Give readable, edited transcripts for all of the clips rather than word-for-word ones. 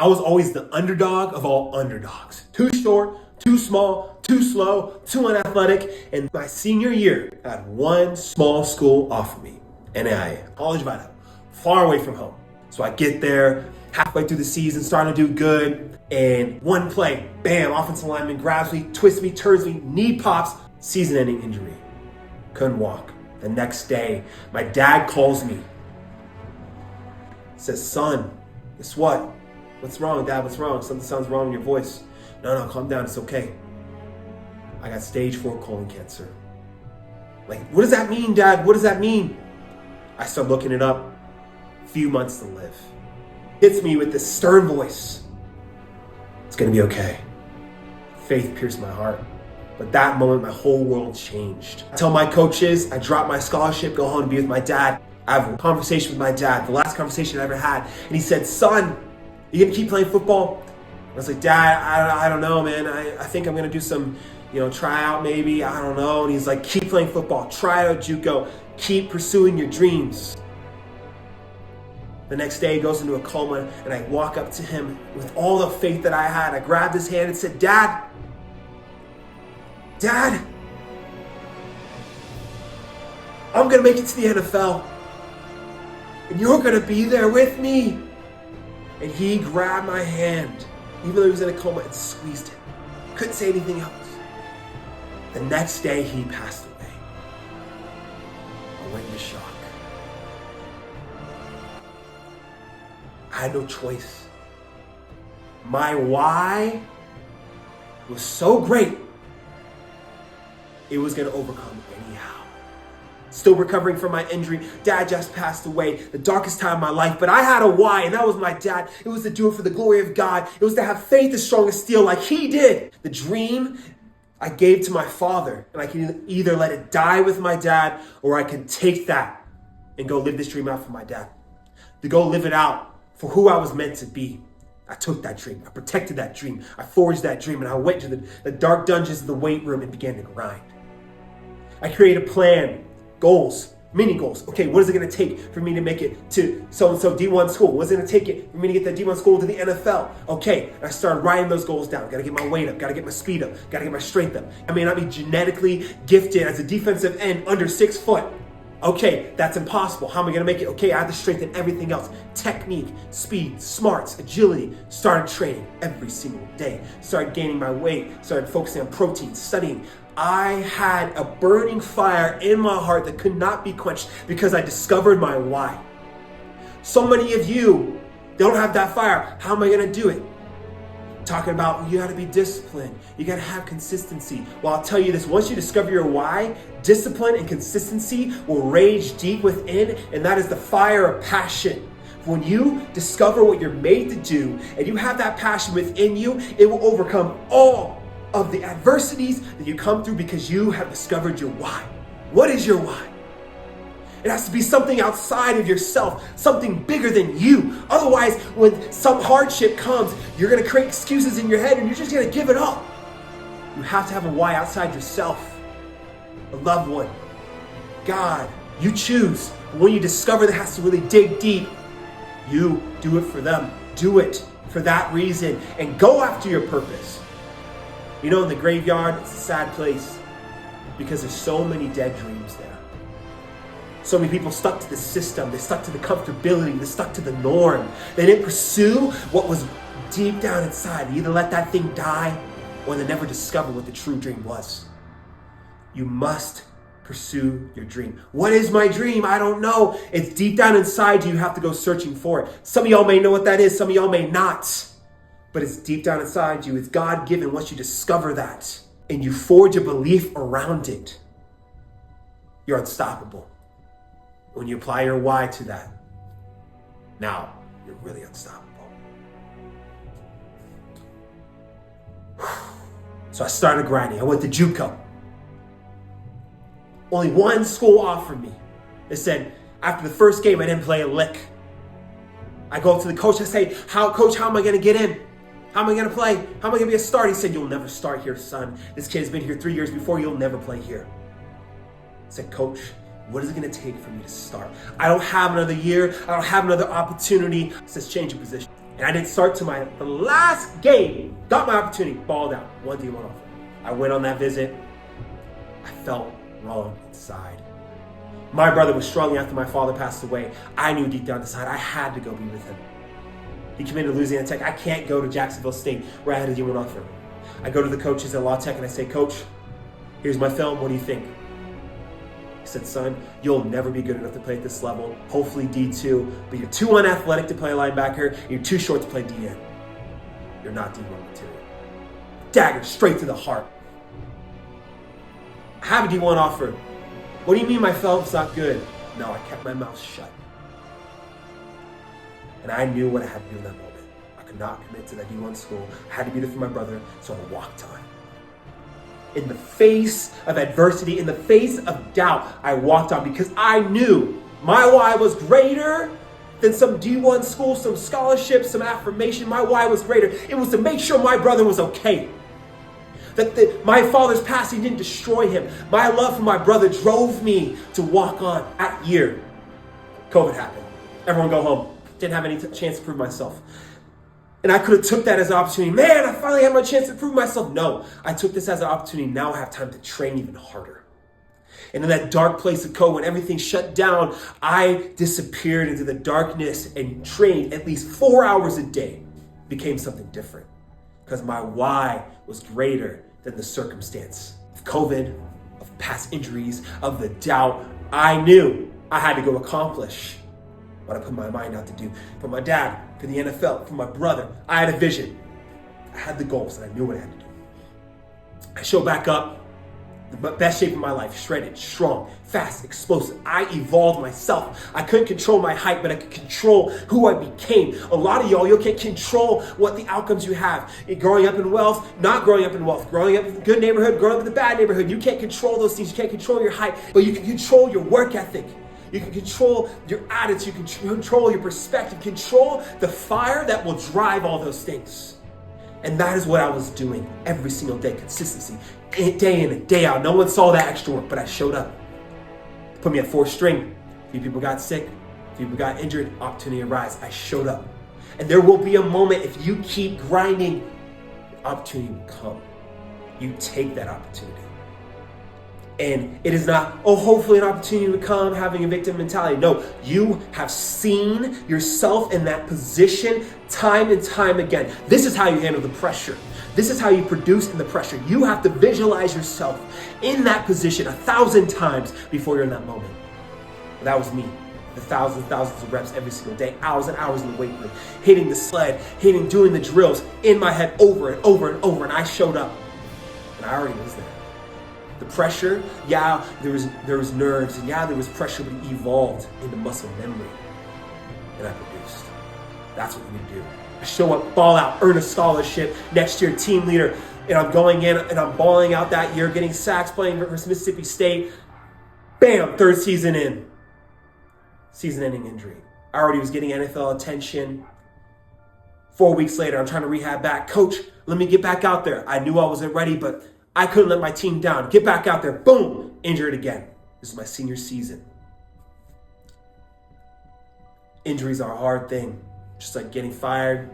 I was always the underdog of all underdogs. Too short, too small, too slow, too unathletic. And my senior year, I had one small school offer me, NAIA, College of Idaho, far away from home. So I get there, halfway through the season, starting to do good. And one play, bam, offensive lineman grabs me, twists me, turns me, knee pops, season-ending injury. Couldn't walk. The next day, my dad calls me. Says, son, guess what? What's wrong, Dad? What's wrong? Something sounds wrong in your voice. No, calm down. It's okay. I got stage 4 colon cancer. Like, what does that mean, Dad? What does that mean? I start looking it up. Few months to live. Hits me with this stern voice. It's going to be okay. Faith pierced my heart. But that moment, my whole world changed. I tell my coaches, I drop my scholarship, go home and be with my dad. I have a conversation with my dad, the last conversation I ever had. And he said, son, you going to keep playing football? I was like, Dad, I don't know, man. I think I'm going to do some, tryout maybe. I don't know. And he's like, keep playing football. Try out JUCO. Keep pursuing your dreams. The next day he goes into a coma and I walk up to him with all the faith that I had. I grabbed his hand and said, Dad, I'm going to make it to the NFL. And you're going to be there with me. And he grabbed my hand, even though he was in a coma, and squeezed it. Couldn't say anything else. The next day he passed away. I went into shock. I had no choice. My why was so great, it was going to overcome anyhow. Still recovering from my injury. Dad just passed away. The darkest time of my life. But I had a why, and that was my dad. It was to do it for the glory of God. It was to have faith as strong as steel like he did. The dream I gave to my father. And I can either let it die with my dad, or I can take that and go live this dream out for my dad. To go live it out for who I was meant to be. I took that dream. I protected that dream. I forged that dream. And I went to the dark dungeons of the weight room and began to grind. I created a plan. Goals, mini goals. Okay, what is it going to take for me to make it to so-and-so D1 school? What's it going to take it for me to get that D1 school to the NFL? Okay, I started writing those goals down. Got to get my weight up. Got to get my speed up. Got to get my strength up. I may not be genetically gifted as a defensive end under 6 foot. Okay, that's impossible. How am I going to make it? Okay, I have to strengthen everything else. Technique, speed, smarts, agility. Started training every single day. Started gaining my weight. Started focusing on protein, studying. I had a burning fire in my heart that could not be quenched because I discovered my why. So many of you don't have that fire. How am I going to do it? Talking about you got to be disciplined. You got to have consistency. Well, I'll tell you this. Once you discover your why, discipline and consistency will rage deep within, and that is the fire of passion. When you discover what you're made to do and you have that passion within you, it will overcome all of the adversities that you come through because you have discovered your why. What is your why? It has to be something outside of yourself, something bigger than you. Otherwise, when some hardship comes, you're going to create excuses in your head and you're just going to give it up. You have to have a why outside yourself. A loved one, God, you choose. When you discover that has to really dig deep, you do it for them. Do it for that reason and go after your purpose. In the graveyard, it's a sad place because there's so many dead dreams there. So many people stuck to the system. They stuck to the comfortability. They stuck to the norm. They didn't pursue what was deep down inside. They either let that thing die or they never discovered what the true dream was. You must pursue your dream. What is my dream? I don't know. It's deep down inside you. You have to go searching for it. Some of y'all may know what that is. Some of y'all may not. But it's deep down inside you. It's God-given. Once you discover that and you forge a belief around it, you're unstoppable. When you apply your why to that, now you're really unstoppable. So I started grinding. I went to JUCO. Only one school offered me. They said, after the first game, I didn't play a lick. I go up to the coach. I say, Coach, how am I going to get in? How am I going to play? How am I going to be a starter? He said, you'll never start here, son. This kid's been here 3 years before. You'll never play here. I said, Coach, what is it going to take for me to start? I don't have another year. I don't have another opportunity. He says, change your position. And I didn't start to the last game. Got my opportunity, balled out, 1 D1 offer. I went on that visit. I felt wrong inside. My brother was struggling after my father passed away. I knew deep down inside I had to go be with him. He committed to Louisiana Tech. I can't go to Jacksonville State where I had a D1 offer. I go to the coaches at La Tech and I say, Coach, here's my film. What do you think? He said, son, you'll never be good enough to play at this level. Hopefully D2, but you're too unathletic to play linebacker. You're too short to play DN. You're not D1 material. Dagger straight to the heart. I have a D1 offer. What do you mean my film's not good? No, I kept my mouth shut. And I knew what I had to do in that moment. I could not commit to that D1 school. I had to be there for my brother, so I walked on. In the face of adversity, in the face of doubt, I walked on because I knew my why was greater than some D1 school, some scholarship, some affirmation. My why was greater. It was to make sure my brother was okay. That my father's passing didn't destroy him. My love for my brother drove me to walk on. That year, COVID happened. Everyone go home. Didn't have any chance to prove myself. And I could have took that as an opportunity. Man, I finally had my chance to prove myself. No, I took this as an opportunity. Now I have time to train even harder. And in that dark place of COVID, when everything shut down, I disappeared into the darkness and trained at least 4 hours a day. Became something different. Because my why was greater than the circumstance of COVID, of past injuries, of the doubt. I knew I had to go accomplish what I put my mind out to do. For my dad, for the NFL, for my brother, I had a vision. I had the goals and I knew what I had to do. I showed back up, the best shape of my life, shredded, strong, fast, explosive. I evolved myself. I couldn't control my height, but I could control who I became. A lot of y'all, you can't control what the outcomes you have. Growing up in wealth, not growing up in wealth, growing up in a good neighborhood, growing up in a bad neighborhood. You can't control those things. You can't control your height, but you can control your work ethic. You can control your attitude, you can control your perspective, control the fire that will drive all those things. And that is what I was doing every single day, consistency, day in and day out. No one saw that extra work, but I showed up. Put me at 4th string. A few people got sick, a few people got injured, opportunity arose. I showed up. And there will be a moment if you keep grinding, opportunity will come. You take that opportunity. And it is not, hopefully an opportunity to come, having a victim mentality. No, you have seen yourself in that position time and time again. This is how you handle the pressure. This is how you produce in the pressure. You have to visualize yourself in that position 1,000 times before you're in that moment. But that was me. The thousands of reps every single day, hours and hours in the weight room, hitting the sled, doing the drills in my head over and over and over. And I showed up. And I already was there. The pressure, there was nerves, and there was pressure, but it evolved into muscle memory. And I produced. That's what we do. I show up, ball out, earn a scholarship, next year team leader, and I'm going in and I'm balling out that year, getting sacks, playing versus Mississippi State. Bam, 3rd season in. Season-ending injury. I already was getting NFL attention. 4 weeks later, I'm trying to rehab back. Coach, let me get back out there. I knew I wasn't ready, but I couldn't let my team down. Get back out there. Boom. Injured again. This is my senior season. Injuries are a hard thing. Just like getting fired,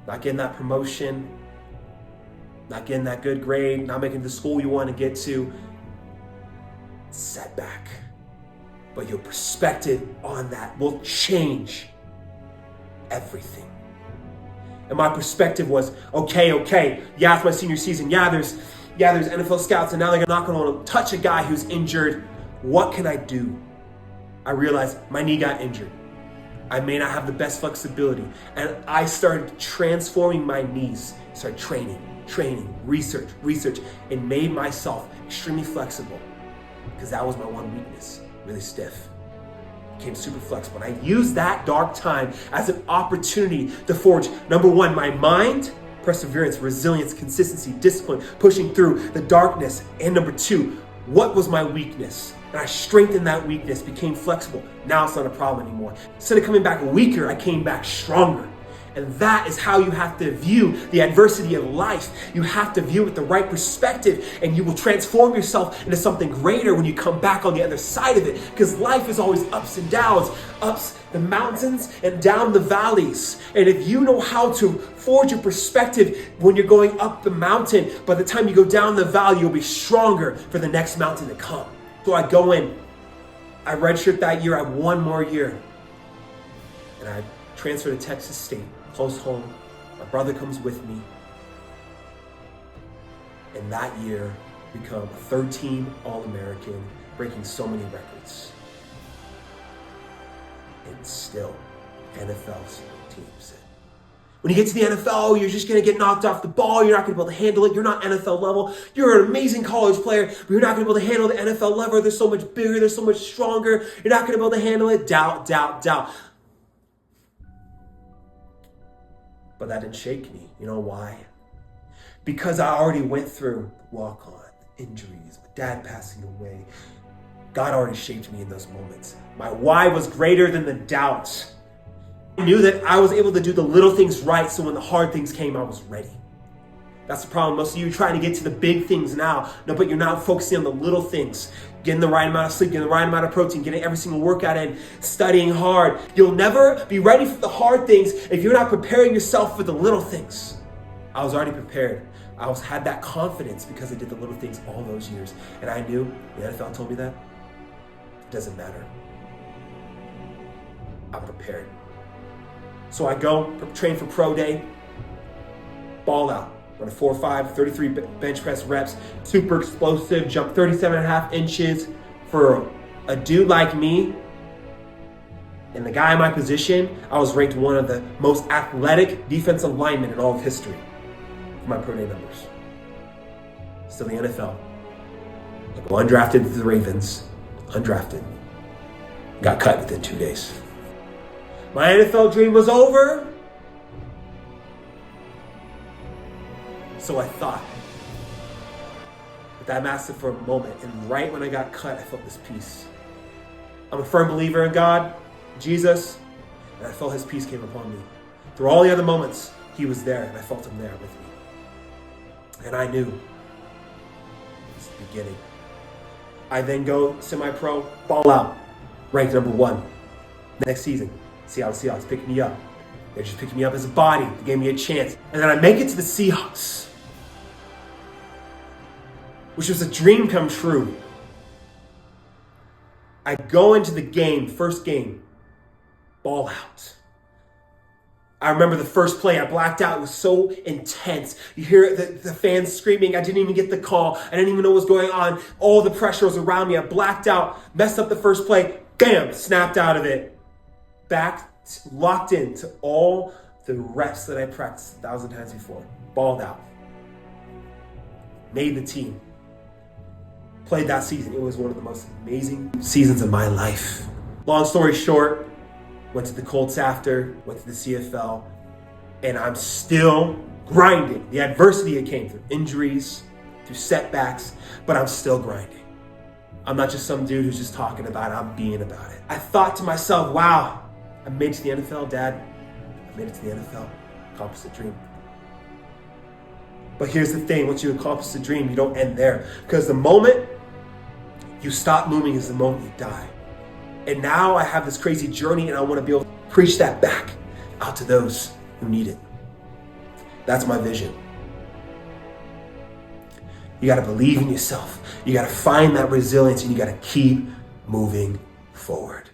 not getting that promotion, not getting that good grade, not making the school you want to get to. Setback. But your perspective on that will change everything. And my perspective was, okay. Yeah, it's my senior season. There's NFL scouts, and now they're not going to want to touch a guy who's injured. What can I do? I realized my knee got injured. I may not have the best flexibility. And I started transforming my knees. Started training, research, and made myself extremely flexible. Because that was my one weakness, really stiff. Became super flexible. And I used that dark time as an opportunity to forge, number one, my mind, perseverance, resilience, consistency, discipline, pushing through the darkness. And number 2, what was my weakness? And I strengthened that weakness, became flexible. Now it's not a problem anymore. Instead of coming back weaker, I came back stronger. And that is how you have to view the adversity of life. You have to view it with the right perspective, and you will transform yourself into something greater when you come back on the other side of it. Because life is always ups and downs, ups the mountains and down the valleys. And if you know how to forge your perspective when you're going up the mountain, by the time you go down the valley, you'll be stronger for the next mountain to come. So I go in, I redshirt that year, I have one more year. And I transfer to Texas State, close home. My brother comes with me. And that year, become a third-team All-American, breaking so many records. And still, NFL's teams. When you get to the NFL, you're just going to get knocked off the ball. You're not going to be able to handle it. You're not NFL level. You're an amazing college player, but you're not going to be able to handle the NFL level. They're so much bigger. They're so much stronger. You're not going to be able to handle it. Doubt, doubt, doubt. But that didn't shake me. You know why? Because I already went through walk-on, injuries, my dad passing away. God already shaped me in those moments. My why was greater than the doubt. I knew that I was able to do the little things right, so when the hard things came, I was ready. That's the problem. Most of you are trying to get to the big things now. No, but you're not focusing on the little things. Getting the right amount of sleep, getting the right amount of protein, getting every single workout in, studying hard. You'll never be ready for the hard things if you're not preparing yourself for the little things. I was already prepared. I had that confidence because I did the little things all those years. And I knew, the NFL told me that, it doesn't matter. I'm prepared. So I go, train for pro day, ball out. Run a 4.5, 33 bench press reps, super explosive, jump 37.5 inches. For a dude like me, and the guy in my position, I was ranked one of the most athletic defensive linemen in all of history for my pro day numbers. Still the NFL. I go undrafted to the Ravens, undrafted. Got cut within 2 days. My NFL dream was over. So I thought. But that lasted for a moment. And right when I got cut, I felt this peace. I'm a firm believer in God, Jesus, and I felt his peace came upon me. Through all the other moments, he was there, and I felt him there with me. And I knew it's the beginning. I then go semi-pro, ball out, ranked number 1. Next season, Seattle picked me up. They're just picking me up as a body. They gave me a chance. And then I make it to the Seahawks, which was a dream come true. I go into the game, first game, ball out. I remember the first play, I blacked out. It was so intense. You hear the fans screaming. I didn't even get the call. I didn't even know what was going on. All the pressure was around me. I blacked out, messed up the first play, bam, snapped out of it. Back, locked into all the reps that I practiced 1,000 times before. Balled out. Made the team. Played that season. It was one of the most amazing seasons of my life. Long story short, went to the Colts after, went to the CFL, and I'm still grinding. The adversity that came through injuries, through setbacks, but I'm still grinding. I'm not just some dude who's just talking about it, I'm being about it. I thought to myself, wow, I made it to the NFL, Dad. I made it to the NFL. Accomplished the dream. But here's the thing, once you accomplish the dream, you don't end there. Because the moment you stop moving is the moment you die. And now I have this crazy journey and I want to be able to preach that back out to those who need it. That's my vision. You got to believe in yourself. You got to find that resilience and you got to keep moving forward.